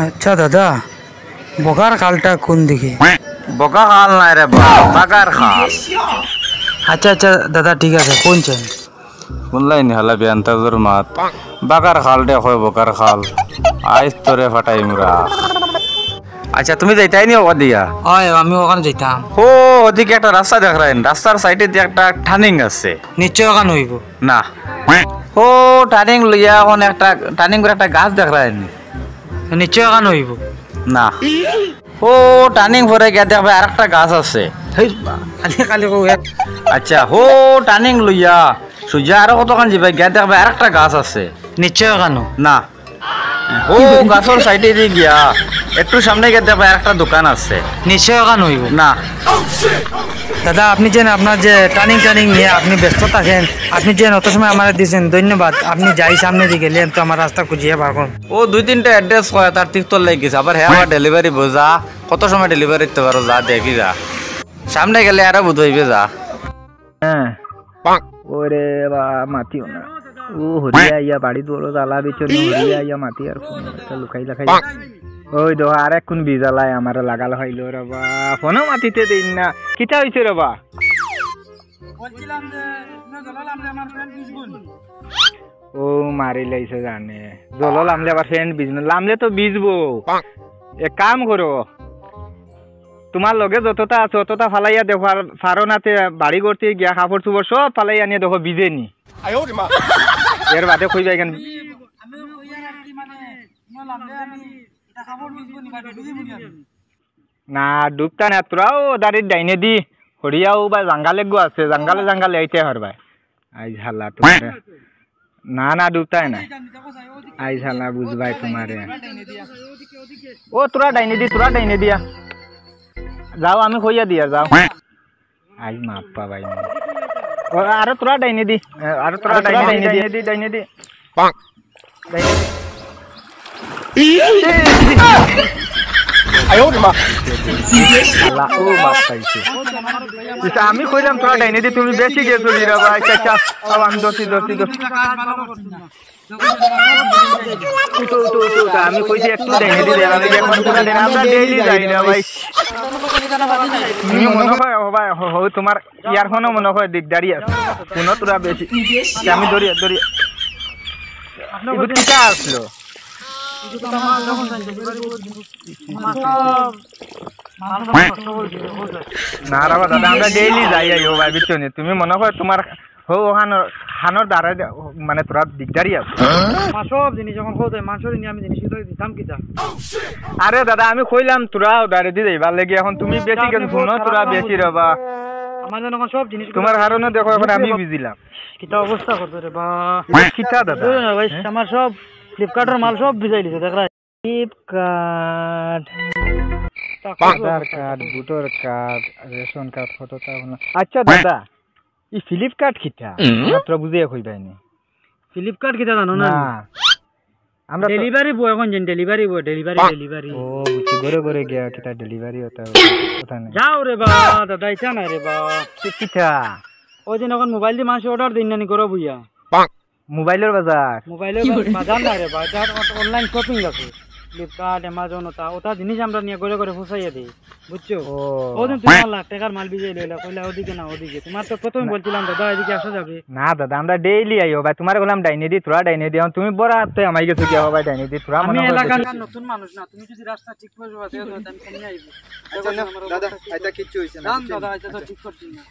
আচ্ছা দাদা, বকার খালটা কোন দিকে? বকা খাল নাই রে বাগার খাল। আচ্ছা আচ্ছা দাদা, ঠিক আছে, কোন চাই? শুনলাই নি হালা বেয়ান্তাজুর মাত বাগার খাল দে হয় বকার খাল আইস তোরে ফাটাই মুরা। আচ্ছা তুমি যাইতাই নি ওখান দিয়া? হয়, আমি ওখানে যাইতাম। ও ওদিকে একটা রাস্তা দেখ রাখেন, রাস্তার সাইডে দিয়ে একটা টার্নিং আছে। নিশ্চয় ওখানে হইব। না ও টার্নিং লইয়া এখন একটা টার্নিং করে একটা গাছ দেখ রাখেন। নিশ্চয় ওখানে হইব। না ও টার্নিং পরে গিয়া দেখবে আর একটা গাছ আছে। খালি খালি আচ্ছা ও টার্নিং লইয়া সুজা আরো কতক্ষণ যাবে গিয়া দেখবে আর একটা গাছ আছে। নিশ্চয় ওখানে না ও গাছের সাইডে দিয়ে গিয়া একটু সামনে গিয়ে দেখবে আর একটা দোকান আছে। নিশ্চয় ওখানে হইব। না দাদা, আপনি যে আপনার যে টার্নিং নিয়ে আপনি ব্যস্ত থাকেন, আপনি যে অত সময় আমার দিয়েছেন, ধন্যবাদ। আপনি যাই সামনে দিকে গেলেন তো আমার রাস্তা খুঁজিয়ে বার করুন। ও দুই তিনটা অ্যাড্রেস হয় তার তীর্থর লেগে গেছে। আবার হ্যাঁ ডেলিভারি বোঝা কত সময় ডেলিভারি দিতে পারো, যা দেখি যা সামনে গেলে আরো বুঝ হইবে যা। হ্যাঁ ওরে বা মাতিও না, ও হরিয়া ইয়া বাড়ি দৌড় জ্বালা বিচন হরিয়া ইয়া মাতি আর ফোন লুকাই লাখাই ওই দো আর এক কোন বিজালাই আমার লাগাল হইল রবা, ফোনও মাতিতে দিন না। কিটা হইছে রবা? ও মারি লাইছে জানে, জল লামলে আবার ফ্রেন্ড বিজনেস লামলে তো বিজবো। এক কাম করো, তোমার লগে যতটা আছে অতটা ফালাইয়া দেখো, আর ফারো নাতে বাড়ি করতে গিয়া কাপড় চুপড় সব ফালাইয়া নিয়ে দেখো ভিজে নি। এর বাদে কইবা কেন? না ডুবতা না, তোরাও দাঁড়িয়ে ডাইনে দি হরিয়াও বা জাঙ্গালে গো আছে, জাঙ্গালে জাঙ্গালে আইতে হারবা। আই ঝালা তোমার না না ডুবতাই না, আই ঝালা বুঝবাই তোমারে। ও তোরা ডাইনে দি, তোরা ডাইনে দিয়া যাও, আমি কইয়া দিয়া যাও। আই মাপ পাবাই না, আরো তোরা ডাইনে দি, আরো তোরা ডাইনে দি ডাইনে দি ডাইনে দি। আমি কইলাম তোরা ডাইনে দি, তুমি বেশি গেছো ভাই। আচ্ছা আমি দোষী দোষী দোষী আমি কইছি একটু ডাইনে দি দেন, আমরা ডেইলি যাই না ভাই। তুমি মনে হয় তোমার ইয়ারফোনও মনে হয় দিকদারি আছে, কোনো তোরা বেশি। আমি দরিয়া দরিয়া টিকা আসলো না রাবা দাদা, আমরা ডেইলি যাই আইও ভাই বিচনি। তুমি মনে হয় তোমার খানোর দ্বারা মানে তোরা দিকদারি আছে। সব জিনিস যখন খোঁজে মাংসের আমি জিনিস দিতাম কিতা। আরে দাদা আমি কইলাম তোরা দাঁড়িয়ে দিয়ে যাইবার লেগে, এখন তুমি বেশি কেন শুনো, তোরা বেশি রবা আমার জন্য সব জিনিস তোমার কারণে দেখো এখন আমি বুঝিলাম কিতা অবস্থা করতে রে বা। কিতা দাদা ভাই আমার সব ফ্লিপকার্টের মাল সব ভিজাই দিছে দেখ। Flipkart, Aadhaar card, voter card, ration card, ফটোটা। আচ্ছা দাদা এই ফ্লিপকার্ট কিতা মাত্র বুঝিয়ে কইবাইনি। ফ্লিপকার্ট কিতা জানো না? আমরা ডেলিভারি বয় এখন যেন ডেলিভারি বয়, ডেলিভারি ডেলিভারি। ও বুঝছি, ঘরে ঘরে গিয়া কিতা ডেলিভারি হতা কথা নাই। যাও রে বা দাদা, ইচ্ছা নাই রে বা। কিতা ওই দিন এখন মোবাইল দিয়ে মাংস অর্ডার দিন নানি করো বুইয়া। মোবাইলের বাজার? মোবাইলের বাজার নাই রে বা, অনলাইন শপিং আছে, ফ্লিপকার্ট, অ্যামাজন, ওটা জিনিস আমরা নিয়ে ঘরে ঘরে ফুসাইয়া দিই, বুঝছো? ওদিন তোমার লাখ টাকার মাল বিজয় লইলা, কইলা ওদিকে না ওদিকে। তোমার তো প্রথমে বলছিলাম দাদা এদিকে আসা যাবে না। দাদা আমরা ডেইলি আইও ভাই, তোমার বললাম ডাইনে দি, তোরা ডাইনে দি। তুমি বড় হাতে আমাই গেছো কি ভাই ডাইনে দি, তোরা আমি এলাকার নতুন মানুষ না, তুমি যদি রাস্তা ঠিক করে দাও আমি সামনে আইবো। দাদা এটা কিচ্ছু হইছে না দাদা এটা তো ঠিক করছিস না।